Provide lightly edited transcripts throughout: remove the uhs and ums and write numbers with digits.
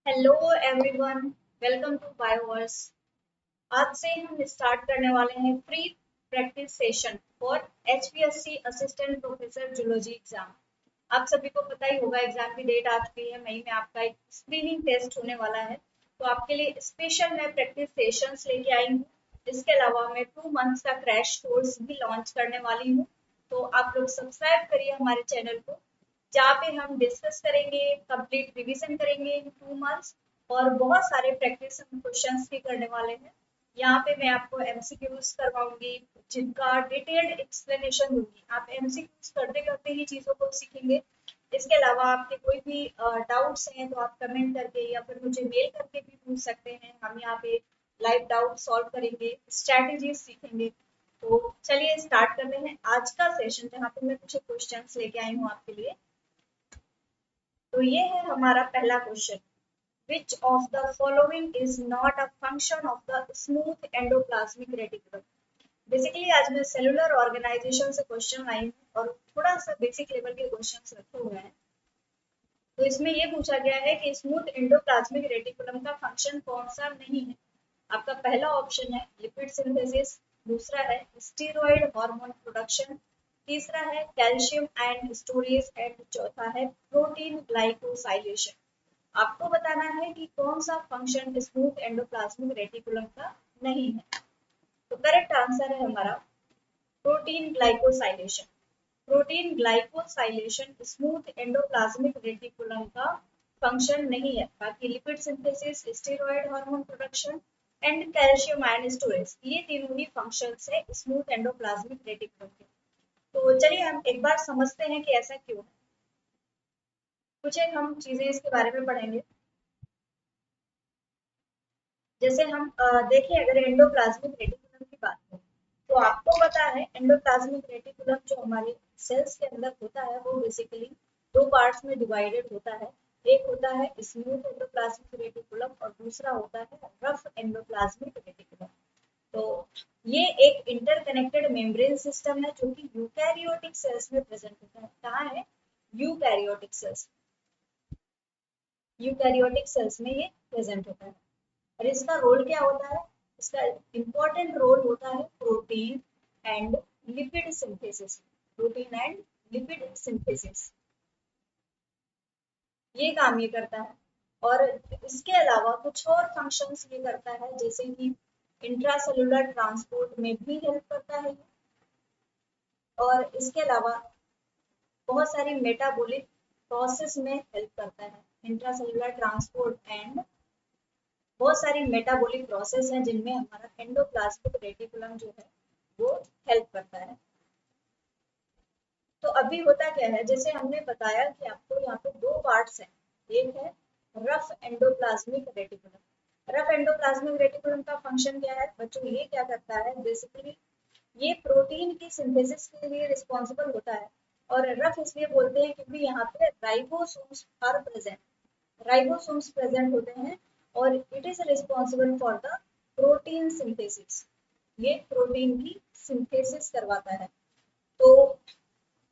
Hello everyone, welcome to Bioverse. आज से हम स्टार्ट करने वाले हैं free practice session for HPSC assistant professor zoology exam. आप सभी को पता ही होगा एग्जाम की डेट आ चुकी है। मई में आपका एक स्क्रीनिंग टेस्ट होने वाला है, तो आपके लिए स्पेशल मैं प्रैक्टिस सेशंस लेके आई हूँ। इसके अलावा मैं 2 मंथ्स का क्रैश कोर्स भी लॉन्च करने वाली हूँ। तो आप लोग सब्सक्राइब करिए हमारे चैनल को, जहाँ पे हम डिस्कस करेंगे, कंप्लीट रिवीजन करेंगे इन 2 मंथ्स, और बहुत सारे प्रैक्टिस हम क्वेश्चंस भी करने वाले हैं। यहाँ पे मैं आपको एमसीक्यूज करवाऊंगी, जिनका डिटेल्ड एक्सप्लेनेशन दूंगी। आप एमसीक्यूज करते करते ही चीजों को सीखेंगे। इसके अलावा आपके कोई भी डाउट्स हैं तो आप कमेंट करके या फिर मुझे मेल करके भी पूछ सकते हैं। हम यहाँ पे लाइव डाउट सॉल्व करेंगे, स्ट्रैटेजीज सीखेंगे। तो चलिए स्टार्ट करते हैं आज का सेशन, जहाँ पे मैं कुछ क्वेश्चंस लेके आई हूँ आपके लिए। तो ये है हमारा पहला question. Which of the following is not a function of the smooth endoplasmic reticulum. Basically आज मैं सेलुलर ऑर्गेनाइजेशन से क्वेश्चन आई हूँ और थोड़ा सा बेसिक लेवल के क्वेश्चन रखे हुए हैं। तो इसमें ये पूछा गया है कि स्मूथ एंडोप्लाज्मिक रेटिकुलम का फंक्शन कौन सा नहीं है। आपका पहला ऑप्शन है लिपिड सिंथेसिस, दूसरा है स्टीरॉयड हार्मोन प्रोडक्शन, तीसरा है कैल्शियम आयन स्टोरेज एंड चौथा है प्रोटीन ग्लाइकोसाइलेशन। आपको बताना है कि कौन सा फंक्शन स्मूथ एंडोप्लाज्मिक रेटिकुलम का नहीं है। तो करेक्ट आंसर है हमारा protein glycosylation. Protein glycosylation smooth endoplasmic reticulum का फंक्शन नहीं है। बाकी lipid synthesis, steroid hormone production and calcium ion storage, ये तीनों ही फंक्शंस है स्मूथ एंडोप्लाज्मिक रेटिकुलम के। तो चलिए हम एक बार समझते हैं कि ऐसा क्यों है। कुछ एक हम चीजें इसके बारे में पढ़ेंगे। जैसे हम देखें, अगर एंडोप्लाज्मिक रेटिकुलम की बात करें तो आपको पता है एंडोप्लाज्मिक रेटिकुलम जो हमारे सेल्स के अंदर होता है वो बेसिकली दो पार्ट्स में डिवाइडेड होता है। एक होता है स्मूथ एंडोप्लाज्मिक रेटिकुलम और दूसरा होता है रफ एंडोप्लाज्मिक रेटिकुलम। तो ये एक इंटरकनेक्टेड मेम्ब्रेन सिस्टम है जो कि यूकैरियोटिक सेल्स में प्रेजेंट होता है। कहाँ है? Eukaryotic cells. यूकैरियोटिक सेल्स में ये प्रेजेंट होता है। और इसका रोल क्या होता है? इसका इम्पोर्टेंट रोल होता है protein and lipid synthesis. Protein and lipid synthesis, ये काम ये करता है। और इसके अलावा कुछ और फंक्शंस ये करता है, जैसे कि इंट्रासेलुलर ट्रांसपोर्ट में भी हेल्प करता है। और इसके अलावा बहुत सारी मेटाबॉलिक प्रोसेस में हेल्प करता है। इंट्रासेलुलर ट्रांसपोर्ट एंड बहुत सारी मेटाबॉलिक प्रोसेस हैं जिनमें हमारा एंडोप्लाज्मिक रेटिकुलम जो है वो हेल्प करता है। तो अभी होता क्या है, जैसे हमने बताया कि आपको यहाँ पे दो पार्ट्स हैं। एक है rough endoplasmic reticulum. Rough endoplasmic reticulum का फंक्शन क्या है बच्चों? ये क्या करता है बेसिकली, ये प्रोटीन की सिंथेसिस के लिए रिस्पॉन्सिबल होता है। और रफ इसलिए बोलते हैं क्योंकि यहाँ पे ribosomes are present. Ribosomes present होते हैं और it is responsible for the protein synthesis. ये प्रोटीन की सिंथेसिस करवाता है। तो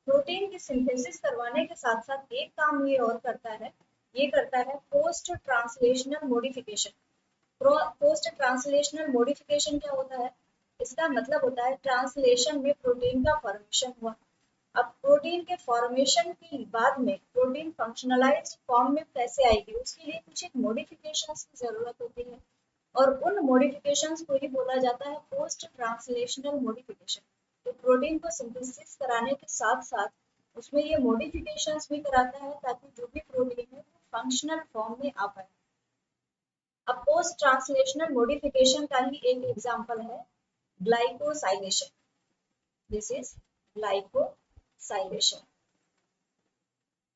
प्रोटीन की सिंथेसिस करवाने के साथ साथ एक काम ये और करता है, ये करता है post translational modification. Post translational modification क्या होता है? इसका मतलब होता है ट्रांसलेशन में प्रोटीन का फॉर्मेशन हुआ। अब प्रोटीन के फॉर्मेशन के बाद में प्रोटीन फंक्शनलाइज्ड फॉर्म में कैसे आएगी, उसके लिए कुछ एक मॉडिफिकेशंस की जरूरत होती है। और उन मॉडिफिकेशंस को ही बोला जाता है पोस्ट ट्रांसलेशनल मॉडिफिकेशन। तो प्रोटीन को सिंथेसिस कराने के साथ साथ उसमें ये मॉडिफिकेशंस भी कराता है ताकि जो भी प्रोटीन है वो फंक्शनल फॉर्म में आ पाए। अब पोस्ट ट्रांसलेशनल मॉडिफिकेशन का ही एक एग्जांपल है ग्लाइकोसाइलेशन। This is glycosylation.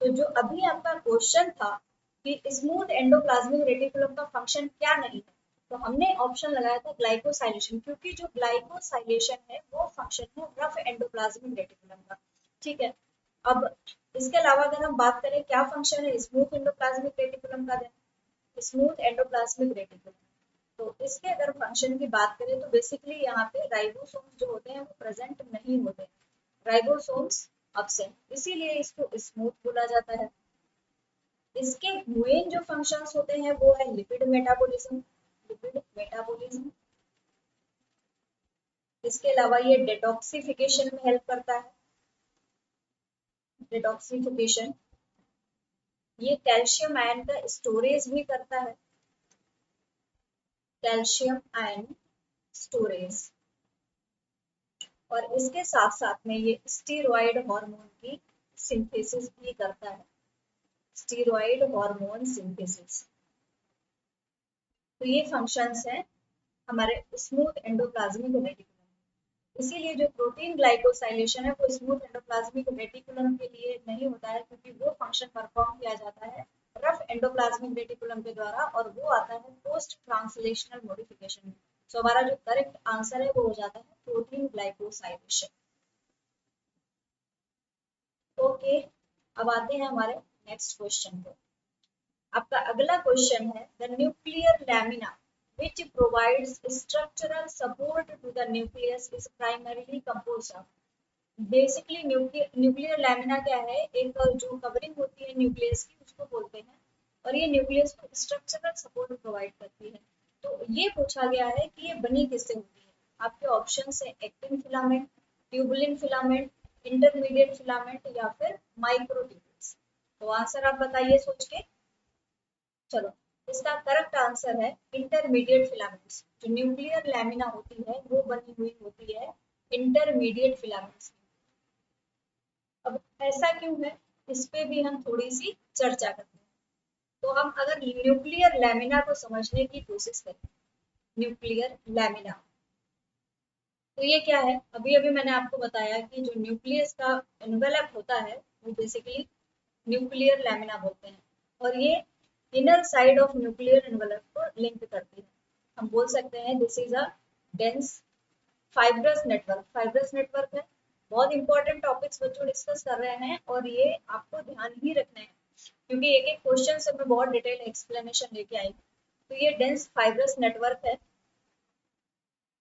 तो जो अभी आपका क्वेश्चन था कि स्मूथ एंडोप्लाज्मिक रेटिकुलम का फंक्शन क्या नहीं है, तो हमने ऑप्शन लगाया था ग्लाइकोसाइलेशन, क्योंकि जो ग्लाइकोसाइलेशन है वो फंक्शन है रफ एंडोप्लाज्मिक रेटिकुलम का। ठीक है। अब इसके अलावा अगर हम बात करें क्या फंक्शन है स्मूथ एंडोप्लाज्मिक रेटिकुलम का, स्मूथ एंडोप्लाज्मिक रेटिकुलम, तो इसके अगर फंक्शन की बात करें तो बेसिकली यहाँ पे राइबोसोम्स जो होते हैं वो प्रेजेंट नहीं होते। राइबोसोम्स अब्सेंट, इसीलिए इसको स्मूथ बोला जाता है। इसके मेन जो फंक्शंस होते हैं वो है लिपिड मेटाबॉलिज्म, लिपिड मेटाबॉलिज्म। इसके अलावा ये डिटॉक्सिफिकेशन में हेल्प करता है, डिटॉक्सिफिकेशन। ये कैल्शियम आयन का स्टोरेज भी करता है, कैल्शियम आयन स्टोरेज। और इसके साथ साथ में ये स्टीरॉयड हार्मोन की सिंथेसिस भी करता है, स्टीरॉयड हार्मोन सिंथेसिस। तो ये फंक्शंस हैं हमारे स्मूथ एंडोप्लाज्मिक रेटिकुलम। इसीलिए जो प्रोटीन ग्लाइकोसाइलेशन है वो स्मूथ एंडोप्लाज्मिक रेटिकुलम के लिए नहीं होता है, क्योंकि वो फंक्शन परफॉर्म किया जाता है रफ एंडोप्लाज्मिक रेटिकुलम के द्वारा, और वो आता है पोस्ट ट्रांसलेशनल मॉडिफिकेशन में। सो हमारा जो करेक्ट आंसर है वो हो जाता है प्रोटीन ग्लाइकोसाइलेशन। ओके, अब आते हैं हमारे नेक्स्ट क्वेश्चन पे। आपका अगला क्वेश्चन है the nuclear lamina which provides structural support to the nucleus is primarily composed of। Basically nuclear lamina क्या है, एक जो कवरिंग होती है न्यूक्लियस की उसको बोलते हैं, और ये न्यूक्लियस को स्ट्रक्चरल सपोर्ट प्रोवाइड करती है। तो ये पूछा गया है कि ये बनी किससे होती है। आपके ऑप्शन है actin filament, tubulin filament, intermediate filament या फिर माइक्रोट्यूब्यूल्स। तो आंसर आप बताइए सोच के। चलो, इसका करेक्ट आंसर है इंटरमीडिएट फिलामेंट्स। जो न्यूक्लियर लैमिना होती है वो बनी हुई होती है इंटरमीडिएट फिलामेंट्स। अब ऐसा क्यों है, इस पे भी हम थोड़ी सी चर्चा करते हैं। तो हम अगर न्यूक्लियर लैमिना को समझने की कोशिश करें, न्यूक्लियर लैमिना तो ये क्या है। अभी अभी मैंने आपको बताया कि जो न्यूक्लियस का एनवेलप होता है वो बेसिकली न्यूक्लियर लैमिना बोलते हैं, और ये inner side of nuclear envelope को लिंक करती है। हम बोल सकते हैं this is a dense fibrous network. Fibrous network है, बहुत इंपॉर्टेंट टॉपिक्स बच्चों डिस्कस कर रहे हैं, और ये आपको ध्यान ही रखना है, क्योंकि एक एक क्वेश्चन से मैं बहुत डिटेल एक्सप्लेनेशन लेके आई। तो ये डेंस फाइब्रस नेटवर्क है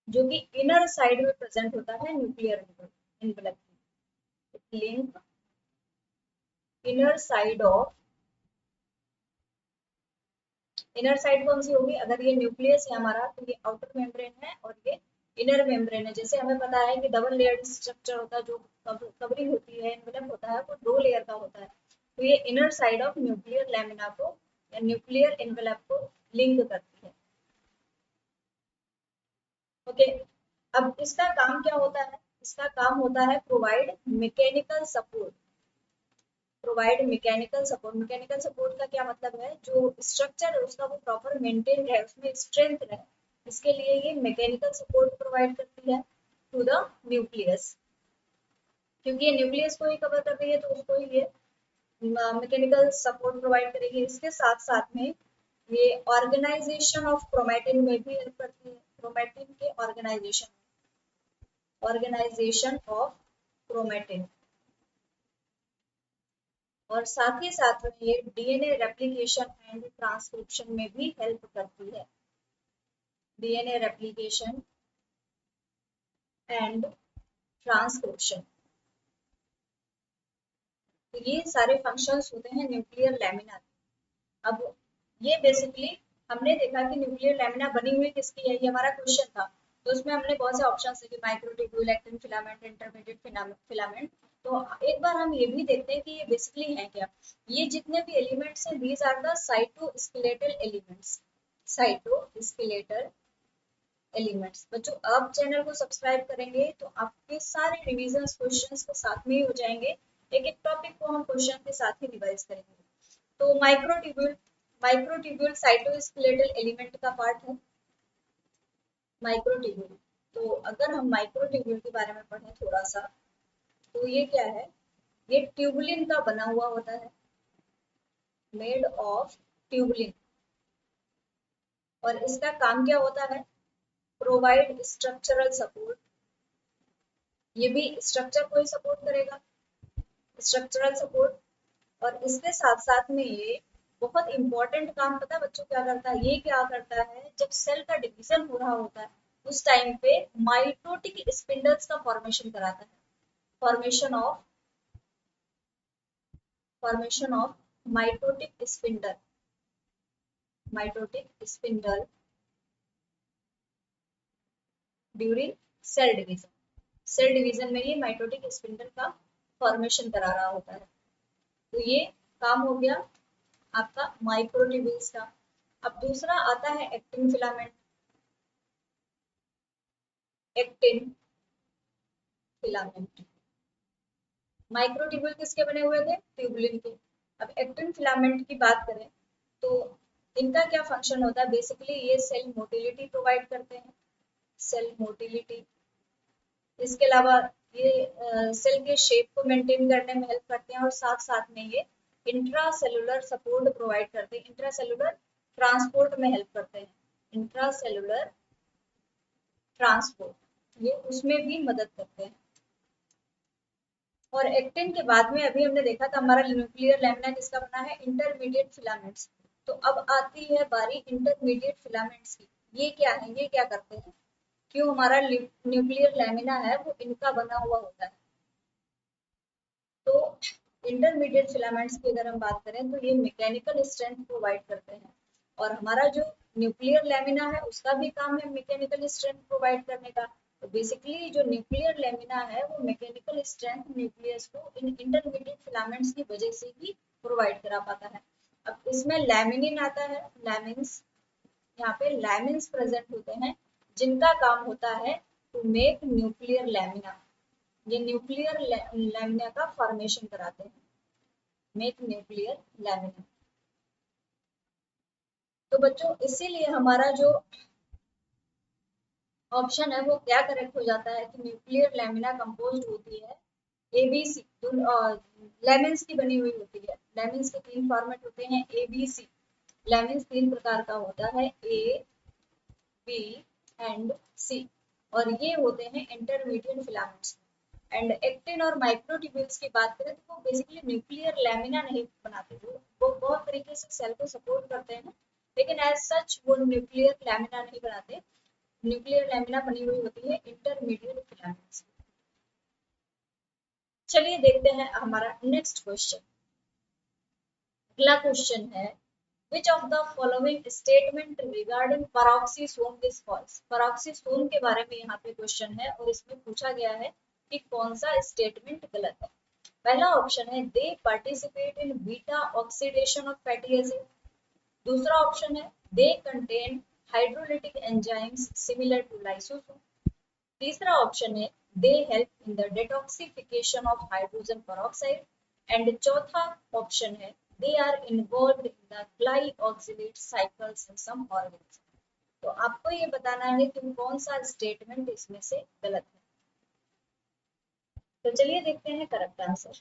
जो कि इनर साइड में प्रेजेंट होता है न्यूक्लियर एनवेलप की। Link inner side of, inner side कौन सी होगी, अगर ये न्यूक्लियस है हमारा तो ये आउटर मेम्ब्रेन है और ये इनर मेम्ब्रेन है। जैसे हमें पता है कि डबल लेयर्ड स्ट्रक्चर होता है, जो कवरिंग होती है एनवेलप होता है वो दो लेयर का होता है। तो ये inner side of nuclear lamina को या न्यूक्लियर एनवेलप को लिंक करती है। ओके, अब इसका काम क्या होता है, इसका काम होता है provide mechanical support. Provide mechanical support, mechanical support का क्या मतलब है, जो स्ट्रक्चर है उसका वो प्रॉपर मेंटेन रहे, उसमें स्ट्रेंथ रहे, इसके लिए ये मैकेनिकल सपोर्ट प्रोवाइड करती है टू द न्यूक्लियस। क्योंकि ये न्यूक्लियस को ही कवर कर रही है तो उसको ही ये मैकेनिकल सपोर्ट प्रोवाइड करेगी। इसके साथ साथ में ये ऑर्गेनाइजेशन ऑफ क्रोमैटिन में भी हेल्प करती है, क्रोमैटिन के ऑर्गेनाइजेशन, ऑर्गेनाइजेशन ऑफ क्रोमैटिन। और साथ ही साथ में ये डीएनए रेप्लिकेशन एंड ट्रांसक्रिप्शन में भी हेल्प करती है, डीएनए रेप्लिकेशन एंड ट्रांसक्रिप्शन। तो ये सारे फंक्शंस होते हैं न्यूक्लियर लैमिना के। अब ये बेसिकली हमने देखा कि न्यूक्लियर लैमिना बनी हुई किसकी है, ये हमारा क्वेश्चन था। तो उसमें हमने बहुत से ऑप्शन है कि microtubule, actin filament, intermediate filament. तो एक बार हम ये भी देखते हैं कि ये बेसिकली है क्या। ये जितने भी एलिमेंट्स हैं these are the cytoskeletal elements, cytoskeletal elements. बच्चों आप चैनल को सब्सक्राइब करेंगे तो आपके सारे रिवीजन क्वेश्चंस के साथ में ही हो जाएंगे, एक एक टॉपिक को हम क्वेश्चन के साथ ही रिवाइज करेंगे। तो माइक्रोट्यूब्यूल, माइक्रोट्यूब्यूल साइटोस्केलेटल एलिमेंट का पार्ट है माइक्रोट्यूब्यूल। तो अगर हम माइक्रोट्यूब्यूल के बारे में पढ़ें थोड़ा सा, तो ये क्या है, ये ट्यूबुलिन का बना हुआ होता है, मेड ऑफ ट्यूबुलिन। और इसका काम क्या होता है, प्रोवाइड स्ट्रक्चरल सपोर्ट। ये भी स्ट्रक्चर को ही सपोर्ट करेगा, स्ट्रक्चरल सपोर्ट। और इसके साथ साथ में ये बहुत इंपॉर्टेंट काम पता है बच्चों क्या करता है, ये क्या करता है, जब सेल का डिवीजन हो रहा होता है उस टाइम पे माइटोटिक स्पिंडल्स का फॉर्मेशन कराता है, formation of mitotic spindle during cell division में ये माइटोटिक स्पिंडल का फॉर्मेशन करा रहा होता है। तो ये काम हो गया आपका माइक्रोट्यूब्यूल्स का। अब दूसरा आता है actin filament. Actin filament microtubule किसके बने हुए थे? ट्यूबुलिन के। अब एक्टिन फिलामेंट की बात करें तो इनका क्या फंक्शन होता है? बेसिकली ये सेल मोटिलिटी प्रोवाइड करते हैं, सेल मोटिलिटी। इसके अलावा ये सेल के शेप को मेंटेन करने में हेल्प करते हैं और साथ साथ में ये इंट्रासेलुलर सपोर्ट प्रोवाइड करते हैं, इंट्रासेलुलर ट्रांसपोर्ट में हेल्प करते हैं, इंट्रासेलुलर ट्रांसपोर्ट ये उसमें भी मदद करते हैं। और एक्टिन के बाद में अभी हमने देखा था हमारा न्यूक्लियर लैमिना किसका बना है? Intermediate filaments. तो अब आती है बारी इंटरमीडिएट फिलामेंट्स की। ये क्या है? ये क्या करते हैं? क्यों हमारा न्यूक्लियर लैमिना है वो इनका बना हुआ होता है। तो इंटरमीडिएट फिलामेंट्स की अगर हम बात करें तो ये मैकेनिकल स्ट्रेंथ प्रोवाइड करते हैं और हमारा जो न्यूक्लियर लैमिना है उसका भी काम है मैकेनिकल स्ट्रेंथ प्रोवाइड करने का। तो बेसिकली जो न्यूक्लियर लैमिना है वो मैकेनिकल स्ट्रेंथ न्यूक्लियस को इन इंटरमीडिएट फिलामेंट्स की वजह से ही प्रोवाइड करा पाता है। अब इसमें लैमिनिन आता है, लैमिन्स। यहाँ पे लैमिन्स प्रेजेंट होते हैं जिनका काम होता है टू मेक न्यूक्लियर लैमिना। ये न्यूक्लियर लैमिना का फॉर्मेशन कराते हैं, मेक न्यूक्लियर लैमिना। तो बच्चों इसीलिए हमारा जो ऑप्शन है वो क्या करेक्ट हो जाता है कि न्यूक्लियर लैमिना कंपोज्ड होती है एबीसी, लेमिन्स की बनी हुई होती है। लेमिन्स के तीन फॉर्मेट होते हैं एबीसी। लेमिन्स तीन प्रकार का होता है, ए बी एंड सी, और ये होते हैं इंटरमीडिएट फिलामेंट्स। एंड एक्टिन और माइक्रोट्यूब्यूल्स की बात करें तो वो बेसिकली न्यूक्लियर लैमिना नहीं बनाते, वो बहुत तरीके से सेल को सपोर्ट करते हैं लेकिन एज सच वो न्यूक्लियर लैमिना नहीं बनाते। न्यूक्लियर लैमिना बनी हुई होती है इंटरमीडिएट फिलामेंट्स। चलिए देखते हैं हमारा नेक्स्ट क्वेश्चन। अगला क्वेश्चन है which of the following statement regarding peroxisome is false? peroxisome के बारे में यहाँ पे क्वेश्चन है और इसमें पूछा गया है कि कौन सा स्टेटमेंट गलत है। पहला ऑप्शन है they participate in beta oxidation of fatty acid। दूसरा ऑप्शन है they contain hydrolytic enzymes similar to lysosome। तीसरा ऑप्शन है they help in the detoxification of hydrogen peroxide। And चौथा ऑप्शन है they are involved in the glyoxylate cycles in some organisms। तो आपको ये बताना है कि कौन सा स्टेटमेंट इसमें से गलत है। तो चलिए देखते हैं करेक्ट आंसर।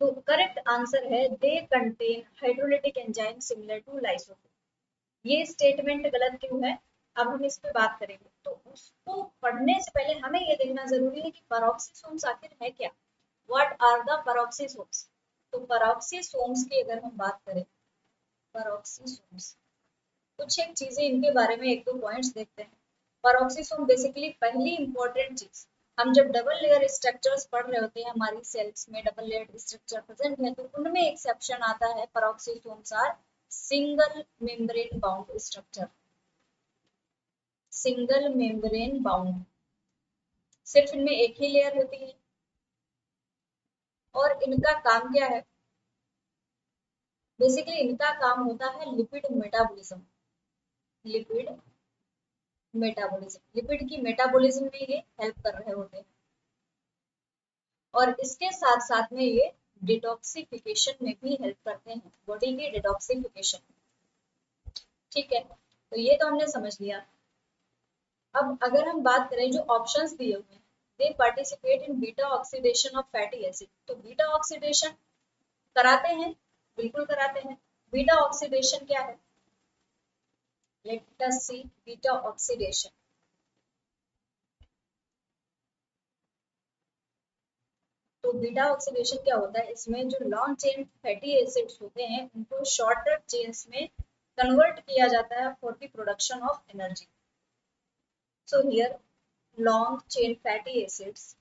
तो करेक्ट आंसर है they contain hydrolytic enzyme similar to lysosome। ये स्टेटमेंट गलत क्यों है अब हम इस पे बात करेंगे। तो उसको पढ़ने से पहले हमें ये देखना जरूरी है कि पेरोक्सिसोम्स आखिर है क्या। What are the peroxisomes? तो पेरोक्सिसोम्स की अगर हम बात करें, पेरोक्सिसोम्स कुछ एक चीजें इनके बारे में एक दो पॉइंट्स देखते हैं। पेरोक्सिसोम बेसिकली पहली इंपॉर्टेंट चीज, हम जब डबल लेयर स्ट्रक्चर्स पढ़ रहे होते हैं हमारी सेल्स में डबल लेयर स्ट्रक्चर प्रेजेंट है तो उनमें एक्सेप्शन आता है peroxisomes are single membrane bound structure, single membrane bound. सिर्फ इनमें एक ही लेयर होती है और इनका काम क्या है? बेसिकली इनका काम होता है lipid metabolism, lipid metabolism, lipid की मेटाबॉलिज्म में ये हेल्प कर रहे होते हैं और इसके साथ साथ में ये डिटॉक्सिफिकेशन में भी हेल्प करते हैं, बॉडी की डिटॉक्सिफिकेशन। ठीक है, तो ये तो हमने समझ लिया। अब अगर हम बात करें जो ऑप्शंस दिए हुए हैं, they participate in beta oxidation of fatty acid. तो बीटा ऑक्सीडेशन कराते हैं, बिल्कुल कराते हैं। बीटा ऑक्सीडेशन क्या है? Let us see beta oxidation. तो बीटा ऑक्सीडेशन क्या होता है? इसमें जो लॉन्ग चेन फैटी एसिड्स होते हैं उनको शॉर्टर चेन्स में कन्वर्ट किया जाता है for the production of energy. So here long chain fatty acids,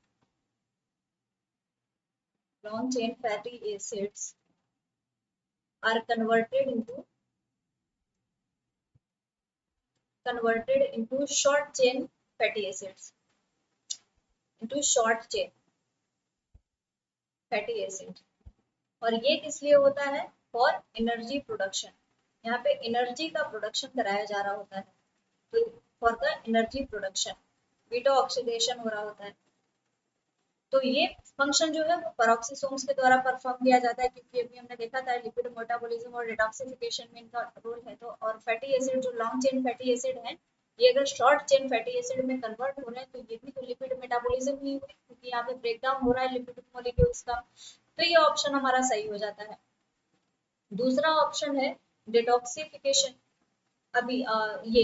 long chain fatty acids are converted into short chain fatty acids, into short chain fatty acid। और ये किस लिए होता है? For energy production. यहाँ पे एनर्जी का production कराया जा रहा होता है, तो for the energy production beta oxidation हो रहा होता है। तो ये फंक्शन जो है वो पेरोक्सिसोम्स के द्वारा परफॉर्म किया जाता है, क्योंकि अभी हमने देखा था लिपिड मेटाबॉलिज्म और डिटॉक्सिफिकेशन में इनका रोल है। तो और फैटी एसिड जो लॉन्ग चेन फैटी एसिड है, ये अगर शॉर्ट चेन फैटी एसिड में कन्वर्ट हो रहे हैं तो ये भी तो लिपिड मेटाबॉलिज्म ही हुई, क्योंकि यहाँ पे ब्रेकडाउन हो रहा है लिपिड मॉलिक्यूल्स का। तो ये ऑप्शन हमारा सही हो जाता है। दूसरा ऑप्शन है डिटॉक्सिफिकेशन। अभी ये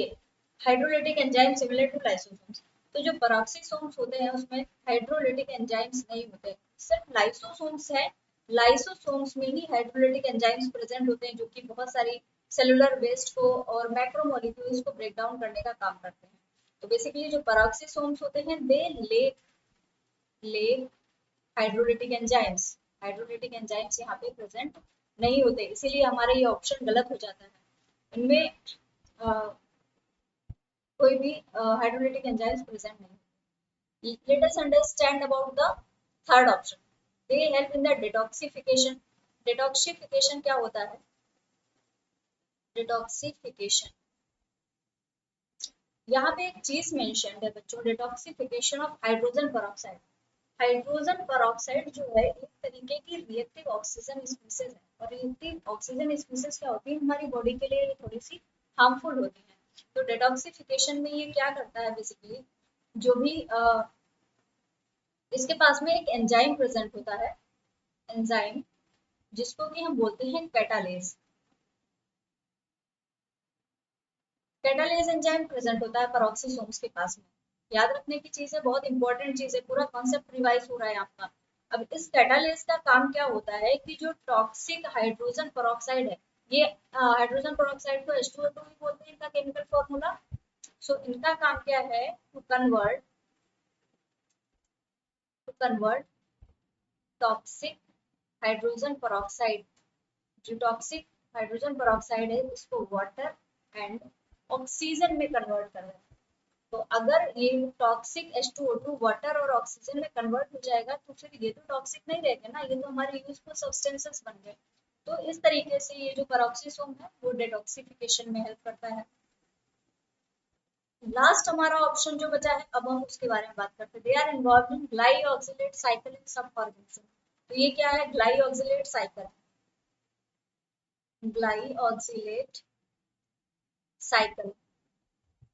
hydrolytic enzyme similar to lysosomes. तो जो पेरोक्सिसोम्स होते हैं उसमें हाइड्रोलिटिक एंजाइम्स नहीं होते, सिर्फ लाइसोसोम्स है। लाइसोसोम्स में ही हाइड्रोलिटिक एंजाइम्स प्रेजेंट होते हैं, जो कि बहुत सारी सेलुलर वेस्ट को और मैक्रोमोलिक्यूल्स को ब्रेक डाउन करने का काम करते हैं। तो बेसिकली जो पेरोक्सिसोम्स होते हैं दे ले हाइड्रोलिटिक एंजाइम्स। हाइड्रोलिटिक एंजाइम्स यहाँ पे प्रेजेंट नहीं होते, इसीलिए हमारा ये ऑप्शन गलत हो जाता है। इनमें कोई भी हाइड्रोलिटिक एंजाइम्स प्रेजेंट नहीं। Let us understand about the third option. They help in the detoxification. Detoxification क्या होता है? डिटॉक्सिफिकेशन, यहाँ पे एक चीज मेंशन है बच्चों, detoxification of hydrogen peroxide. Hydrogen peroxide जो है एक तरीके की रिएक्टिव ऑक्सीजन स्पीसीज है, और रिएक्टिव ऑक्सीजन स्पीसीज क्या होती है हमारी बॉडी के लिए थोड़ी सी हार्मफुल होती है। तो डिटॉक्सिफिकेशन में ये क्या करता है, बेसिकली जो भी इसके पास में एक एंजाइम प्रेजेंट होता है, एंजाइम जिसको कि हम बोलते हैं कैटालेज। कैटालेज एंजाइम प्रेजेंट होता है पेरोक्सिसोम्स के पास में। याद रखने की चीज है, बहुत इंपॉर्टेंट चीज है, पूरा कॉन्सेप्ट रिवाइज हो रहा है आपका। अब इस कैटालेज का काम क्या होता है कि जो टॉक्सिक हाइड्रोजन पेरोक्साइड है, ये हाइड्रोजन पेरोक्साइड को H2O2 भी बोलते हैं, इनका केमिकल फॉर्मूला। सो इनका काम क्या है? To convert toxic hydrogen peroxide, जो टॉक्सिक हाइड्रोजन पेरोक्साइड है उसको वाटर एंड ऑक्सीजन में कन्वर्ट कर रहे हैं। तो अगर ये टॉक्सिक H2O2 वाटर और ऑक्सीजन में कन्वर्ट हो जाएगा तो फिर ये तो टॉक्सिक नहीं रहेगा ना, ये तो हमारे यूजफुल सब्सटेंसेस बन गए। तो इस तरीके से ये जो पेरोक्सिसोम है वो डिटॉक्सिफिकेशन में हेल्प करता है। लास्ट हमारा ऑप्शन जो बचा है, अब हम उसके बारे में बात करते हैं। They are involve in glyoxylate cycle in some organism. तो ये क्या है? Glyoxylate cycle. Glyoxylate cycle,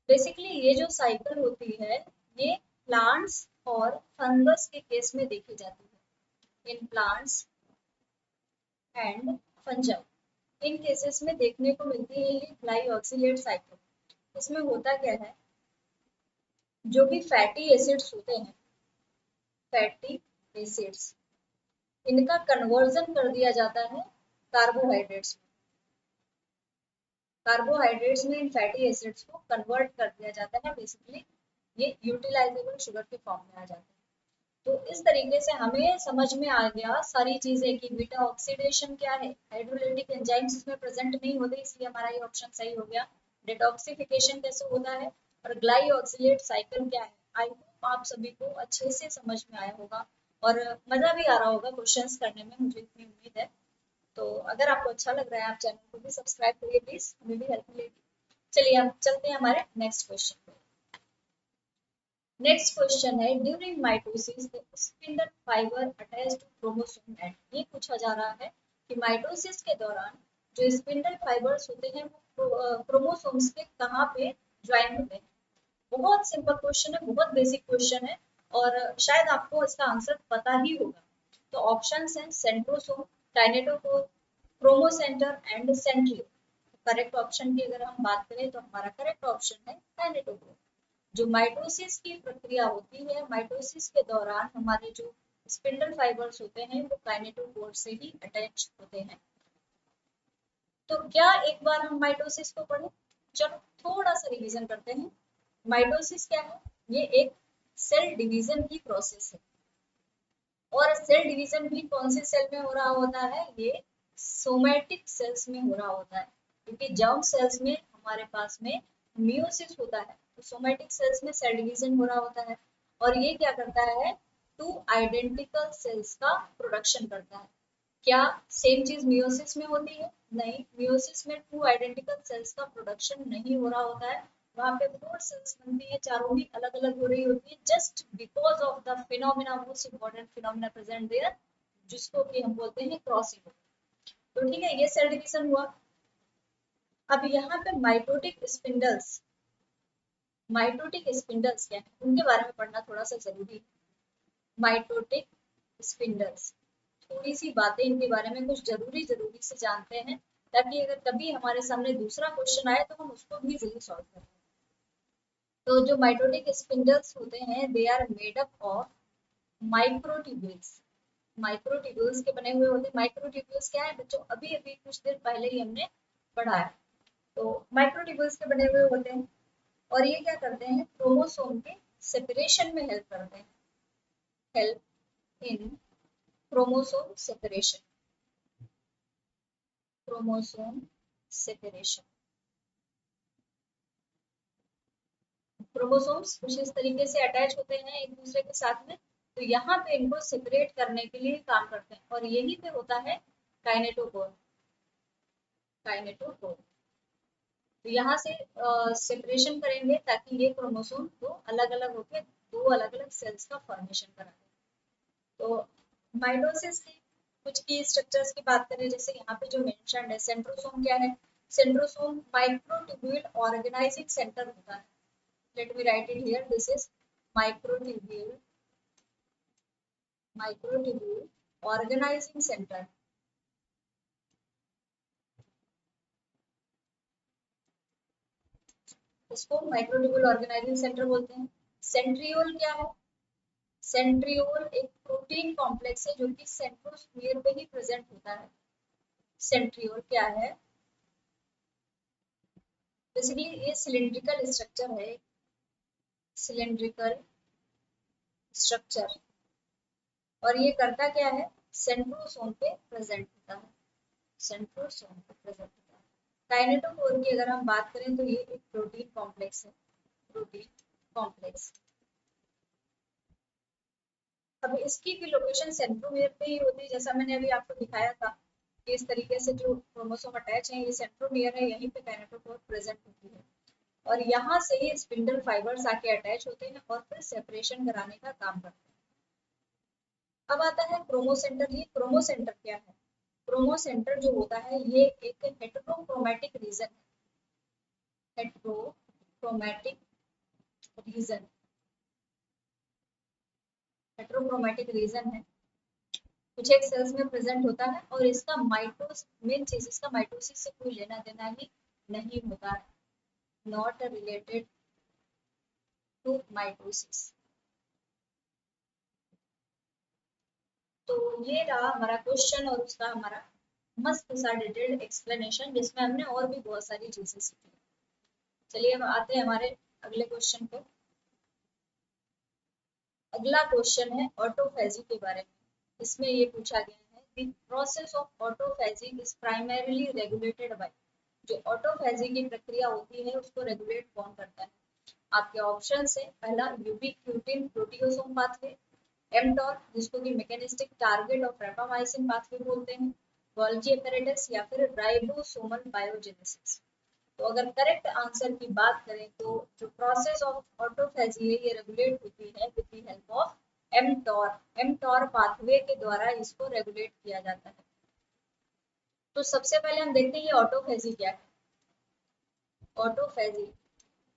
basically ये जो साइकिल होती है ये प्लांट्स और फंगस के केस में देखी जाती है। In plants and fungi, in cases में देखने को मिलती है ये ग्लाइऑक्सिलेट साइकिल। इसमें होता क्या है, जो भी फैटी एसिड्स होते हैं, फैटी एसिड्स, इनका कन्वर्जन कर दिया जाता है कार्बोहाइड्रेट्स में। कार्बोहाइड्रेट्स में इन फैटी एसिड्स को कन्वर्ट कर दिया जाता है, बेसिकली ये यूटिलाइजेबल शुगर के फॉर्म में आ जाते हैं। तो इस तरीके से हमें समझ में आ गया सारी चीजें कि बीटा ऑक्सीडेशन क्या है, हाइड्रोलिटिक एंजाइम्स इसमें प्रेजेंट नहीं होते, इसलिए हमारा ये ऑप्शन सही हो गया। डिटॉक्सिफिकेशन कैसे होता है और ग्लाइऑक्सिलेट साइकिल क्या है। आई होप आप सभी को अच्छे से समझ में आया होगा और मजा भी आ रहा होगा क्वेश्चंस करने में, मुझे इतनी उम्मीद है। तो अगर आपको अच्छा लग रहा है आप चैनल को भी सब्सक्राइब करिए प्लीज, हमें भी हेल्प मिलेगी। चलिए हम चलते हैं हमारे नेक्स्ट क्वेश्चन पे। नेक्स्ट क्वेश्चन है, during mitosis the spindle fibre attach to chromosome at. ये पूछा जा रहा है कि माइटोसिस के दौरान जो स्पिंडल फाइबर्स होते हैं वो क्रोमोसोम्स के कहाँ पे ज्वाइन होते हैं। बहुत सिंपल क्वेश्चन है, बहुत बेसिक क्वेश्चन है और शायद आपको इसका आंसर पता ही होगा। तो ऑप्शंस हैं centrosome, kinetochore, chromocenter and centriole. Correct option की अगर हम बात करें तो हमारा करेक्ट ऑप्शन है काइनेटोकोर। जो माइटोसिस की प्रक्रिया होती है, माइटोसिस के दौरान हमारे जो स्पिंडल फाइबर्स होते हैं वो काइनेटोकोर से ही अटैच होते हैं। तो क्या एक बार हम माइटोसिस को पढ़ें? चलो थोड़ा सा रिवीजन करते हैं। माइटोसिस क्या है? ये एक सेल डिवीजन की प्रोसेस है। और सेल डिवीजन भी कौन से सेल में हो रहा होता है, ये सोमैटिक सेल्स में हो रहा होता है, क्योंकि जर्म सेल्स में हमारे पास में मियोसिस होता है, तो सोमैटिक सेल्स में सेल डिवीजन हो रहा होता है। और ये क्या करता है, टू आइडेंटिकल सेल्स का प्रोडक्शन करता है। क्या सेम चीज मियोसिस में होती है? नहीं, मियोसिस में टू आइडेंटिकल सेल्स का प्रोडक्शन नहीं हो रहा होता है, वहां पे फोर सेल्स बनती है, चारों भी अलग अलग हो रही होती है, just because of the phenomena, most important phenomena present there, जिसको कि हम बोलते हैं क्रॉसिंग। तो ठीक है, ये सेल डिवीजन हुआ। अब यहाँ पे माइटोटिक स्पिंडल्स क्या है, उनके बारे में पढ़ना थोड़ा सा जरूरी है। माइटोटिक स्पिंडल्स, थोड़ी सी बातें इनके बारे में कुछ जरूरी जरूरी से जानते हैं, ताकि अगर कभी हमारे सामने दूसरा क्वेश्चन आए तो हम उसको भी जल्दी सॉल्व कर पाए। तो जो माइटोटिक स्पिंडल्स होते हैं, they are made up of microtubules. Microtubules के बने हुए होते हैं। माइक्रोट्यूब्यूल्स क्या है बच्चों, अभी अभी कुछ देर पहले ही हमने पढ़ा है। तो माइक्रोट्यूब्यूल्स के बने हुए होते हैं, और ये क्या करते हैं, क्रोमोसोम के सेपरेशन में हेल्प करते हैं, help in chromosome separation, chromosome separation. Chromosomes कुछ इस तरीके से अटैच होते हैं एक दूसरे के साथ में, तो यहाँ पे इनको सेपरेट करने के लिए काम करते हैं, और यही पे होता है काइनेटोकोर। काइनेटोकोर, तो यहाँ से सेपरेशन करेंगे ताकि ये क्रोमोसोम को अलग अलग होकर दो अलग अलग सेल्स का फॉर्मेशन कराए। तो माइटोसिस की कुछ की स्ट्रक्चर्स की बात करें, जैसे यहाँ पे जो मेंशन है, सेंट्रोसोम क्या है, सेंट्रोसोम माइक्रोट्यूब्यूल ऑर्गेनाइजिंग सेंटर होता है। Let me write it here, this is microtubule, microtubule organising centre. इसको माइक्रोट्यूब्यूल ऑर्गेनाइजिंग सेंटर बोलते हैं। सेंट्रियोल क्या है, सेंट्रियोल एक प्रोटीन कॉम्प्लेक्स है जो कि सेंट्रोस्फीयर पे ही प्रेजेंट होता है। सेंट्रियोल क्या है, बेसिकली ये सिलिंड्रिकल स्ट्रक्चर है, सिलिंड्रिकल स्ट्रक्चर, और ये करता क्या है, सेंट्रोसोम पे प्रेजेंट होता है, सेंट्रोसोम पे प्रेजेंट होता है। काइनेटोकोर की अगर हम बात करें तो ये एक प्रोटीन कॉम्प्लेक्स है, प्रोटीन कॉम्प्लेक्स। अब इसकी भी लोकेशन सेंट्रोमियर पे ही होती है, जैसा मैंने अभी आपको दिखाया था कि इस तरीके से जो क्रोमोसोम अटैच है, ये सेंट्रोमियर है, यहीं पे काइनेटोकोर प्रेजेंट होती है, और यहाँ से ही स्पिंडल फाइबर्स आके अटैच होते हैं और फिर सेपरेशन कराने का काम करते हैं। अब आता है क्रोमोसेंटर। ये क्रोमोसेंटर क्या है, क्रोमोसेंटर जो होता है ये एक हेटेरोक्रोमैटिक रीजन है, हेटेरोक्रोमैटिक रीजन, हेटेरोक्रोमैटिक रीजन है, कुछ एक सेल्स में प्रेजेंट होता है, और इसका माइटोस, मेन चीज इसका माइटोसिस से कोई लेना देना ही नहीं होता है, नॉट रिलेटेड टू माइटोसिस। तो ये रहा हमारा क्वेश्चन और उसका हमारा मस्त सा डिटेल्ड एक्सप्लेनेशन, जिसमें हमने और भी बहुत सारी चीजें सीखी। चलिए अब आते हैं हमारे अगले क्वेश्चन पे। अगला क्वेश्चन है ऑटोफेजी के बारे में। इसमें ये पूछा गया है, the process of autophagy is primarily regulated by, जो ऑटोफेजी की प्रक्रिया होती है उसको रेगुलेट कौन करता है? आपके ऑप्शन है, पहला यूबिक्यूटिन प्रोटियोसोम पाथवे, एमटॉर जिसको कि मैकेनिस्टिक टारगेट ऑफ रेपामाइसिन पाथवे बोलते हैं, गोल्गी एपेरेटस, या फिर राइबोसोमल बायोजेनेसिस। तो अगर करेक्ट आंसर की बात करें तो जो प्रोसेस ऑफ ऑटोफेजी है ये रेगुलेट होती है with the help of mTOR, mTOR pathway के द्वारा इसको रेगुलेट किया जाता है। तो सबसे पहले हम देखते हैं ये ऑटोफेजी क्या है। ऑटोफेजी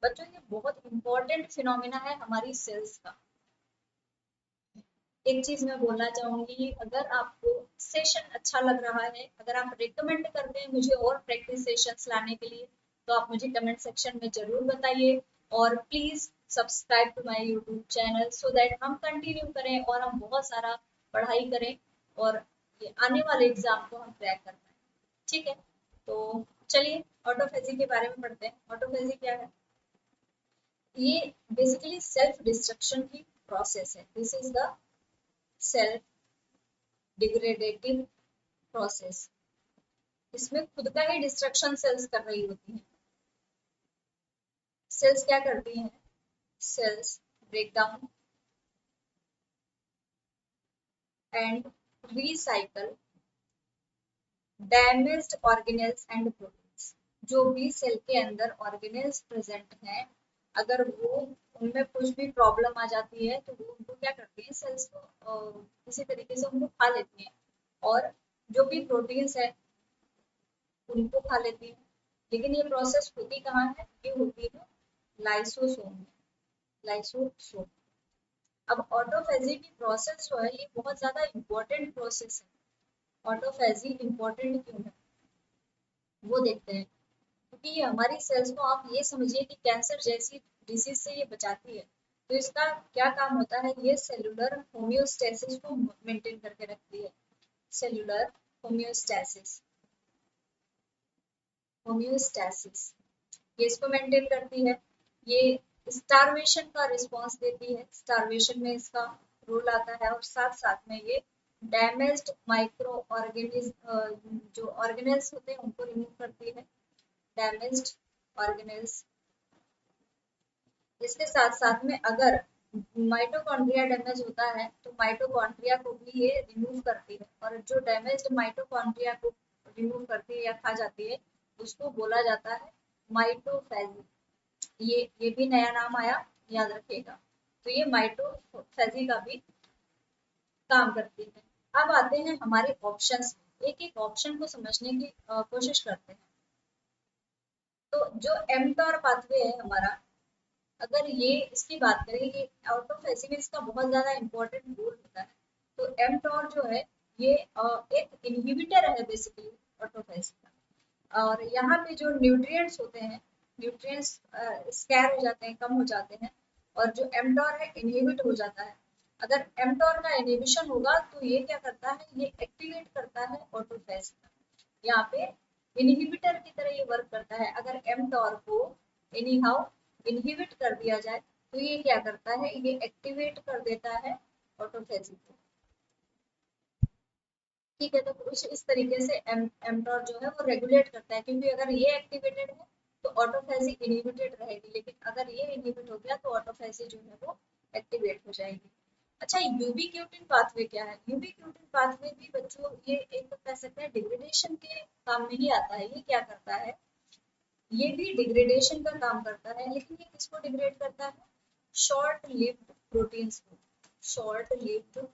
बच्चों ये बहुत इंपॉर्टेंट फिनोमिना है हमारी सेल्स का। एक चीज मैं बोलना चाहूंगी, अगर आपको सेशन अच्छा लग रहा है, अगर आप रिकमेंड करते हैं मुझे और प्रैक्टिस सेशंस लाने के लिए, तो आप मुझे कमेंट सेक्शन में जरूर बताइए, और please subscribe to my YouTube channel so that हम कंटिन्यू करें और हम बहुत सारा पढ़ाई करें, और ये आने वाले एग्जाम को हम क्रैक कर पाए। ठीक है, तो चलिए ऑटोफेजी के बारे में पढ़ते हैं। ऑटोफेजी क्या है, ये बेसिकली सेल्फ डिस्ट्रक्शन की प्रोसेस है। This is the self degradative process. इसमें खुद का ही डिस्ट्रक्शन सेल्स कर रही होती हैं। सेल्स क्या करती हैं? Cells break down and recycle damaged organelles and proteins. जो भी सेल के अंदर ऑर्गेनेल्स प्रेजेंट हैं, अगर वो उनमें कुछ भी प्रॉब्लम आ जाती है तो वो उनको क्या करती है, सेल्स को किसी तरीके से उनको खा लेती हैं, और जो भी प्रोटीन्स है उनको खा लेती है। लेकिन ये प्रोसेस होती कहाँ है? ये होती है लाइसोसोम में। लाइसोसोम। अब ऑटोफेजी की प्रोसेस जो है ये बहुत ज्यादा इंपॉर्टेंट प्रोसेस है। ऑटोफेजी इंपॉर्टेंट क्यों है वो देखते हैं। क्योंकि ये हमारी सेल्स को, आप ये समझिए कि कैंसर जैसी डिसीज से ये बचाती है। तो इसका क्या काम होता है? ये सेलुलर होम्योस्टेसिस को मेंटेन करके रखती है। Cellular homeostasis. होम्योस्टेसिस ये इसको मेंटेन करती है। ये स्टार्वेशन का रिस्पांस देती है। स्टार्वेशन में इसका रोल आता है, और साथ साथ में ये डैमेज्ड माइक्रो ऑर्गेनिज्म जो ऑर्गेनेल्स होते हैं उनको रिमूव करती है। Damaged organelles. इसके साथ साथ में अगर माइटोकॉन्ड्रिया डैमेज होता है तो माइटोकॉन्ड्रिया को भी ये रिमूव करती है, और जो डैमेज्ड माइटोकॉन्ड्रिया को रिमूव करती है या खा जाती है उसको बोला जाता है माइटोफेजी। ये भी नया नाम आया, याद रखिएगा। तो ये माइटोफेजी का भी काम करती है। अब आते हैं हमारे ऑप्शंस में, एक एक ऑप्शन को समझने की कोशिश करते हैं। तो जो एमटॉर पाथवे है हमारा, अगर ये इसकी बात करें, ये ऑटोफेजी में इसका बहुत ज्यादा इंपॉर्टेंट रोल होता है। तो एमटॉर जो है ये एक इनहिबिटर है बेसिकली ऑटोफेजी का। और यहाँ पे जो न्यूट्रिएंट्स होते हैं, न्यूट्रिएंट्स स्कैर हो जाते हैं, कम हो जाते हैं, और जो एमटॉर है इनहिबिट हो जाता है। अगर एमटॉर का इनहिबिशन होगा तो ये क्या करता है? ये एक्टिवेट करता है ऑटोफेज का। यहाँ पे इनहिबिटर की तरह ये वर्क करता है। अगर mTOR को एनी हाउ इनहिबिट कर दिया जाए तो ये क्या करता है? ये एक्टिवेट कर देता है ऑटोफेजी को। ठीक है, तो कुछ इस तरीके से mTOR जो है वो रेगुलेट करता है, क्योंकि अगर ये एक्टिवेटेड है तो ऑटोफेजी इनहिबिटेड रहेगी, लेकिन अगर ये इनहिबिट हो गया तो ऑटोफेजी जो है वो एक्टिवेट हो जाएगी। अच्छा, यूबीक्यूटिन पाथवे क्या है? यूबीक्यूटिन पाथवे भी बच्चों ये एक तो कह सकते हैं डिग्रेडेशन के काम में ही आता है। ये क्या करता है? ये भी डिग्रेडेशन का काम करता है, लेकिन ये किसको डिग्रेड करता है? शॉर्ट लिव्ड प्रोटीन्स को। Short lived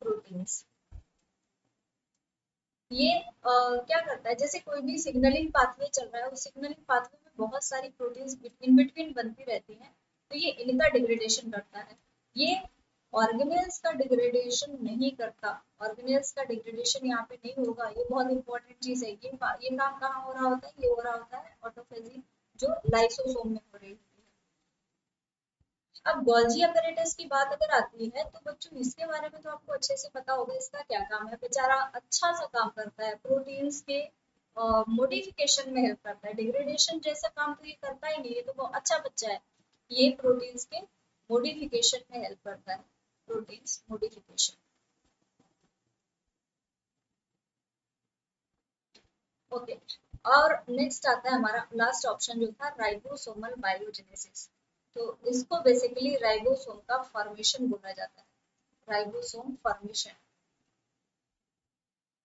proteins. ये क्या करता है? जैसे कोई भी सिग्नलिंग पाथवे चल रहा है, उस सिग्नलिंग पाथवे में बहुत सारी प्रोटीन्स इन बिटवीन बनती रहती हैं, तो ये इनका डिग्रेडेशन करता है। ये ऑर्गेनेल्स का डिग्रेडेशन नहीं करता। ऑर्गेनेल्स का डिग्रेडेशन यहाँ पे नहीं होगा। ये बहुत इंपॉर्टेंट चीज है। ये काम कहाँ हो रहा होता है? ये हो रहा होता है ऑटोफेजी जो लाइसोसोम में हो रही है। अब गोल्जी अपैरेटस की बात अगर आती है तो बच्चों इसके बारे में तो आपको अच्छे से पता होगा। इसका क्या काम है? बेचारा अच्छा सा काम करता है, प्रोटीन्स के मॉडिफिकेशन में हेल्प करता है। डिग्रेडेशन जैसा काम तो ये करता ही नहीं, ये तो बहुत अच्छा बच्चा है। ये प्रोटीन्स के मॉडिफिकेशन में हेल्प करता है। Proteins modification. ओके। और नेक्स्ट आता है हमारा लास्ट ऑप्शन जो था राइबोसोमल बायोजेनेसिस। तो इसको बेसिकली राइबोसोम का फॉर्मेशन बोला जाता है। Ribosome formation.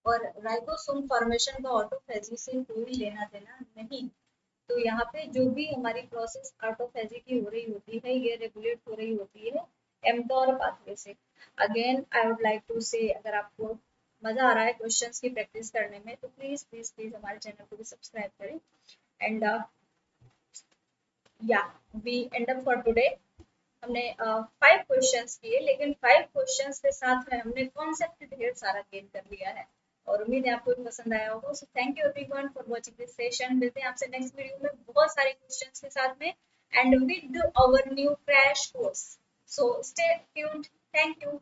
और राइबोसोम फॉर्मेशन का ऑटोफेजी से कोई लेना देना नहीं। तो यहाँ पे जो भी हमारी प्रोसेस ऑटोफेजी की हो रही होती है ये रेगुलेट हो रही होती है एम्टोर पाथवे से। Again I would like to say, अगर आपको मजा आ रहा है क्वेश्चंस की प्रैक्टिस करने में तो प्लीज प्लीज प्लीज हमारे चैनल को भी सब्सक्राइब करें। And yeah we end up for today. हमने 5 क्वेश्चंस किए, लेकिन 5 क्वेश्चंस के साथ में हमने कॉन्सेप्ट ढेर सारा गेन कर लिया है, और उम्मीद है आपको भी पसंद आया होगा। So thank you everyone for watching this session. मिलते हैं आपसे नेक्स्ट वीडियो में बहुत सारे क्वेश्चंस के साथ में and with our new crash course. So stay tuned. Thank you.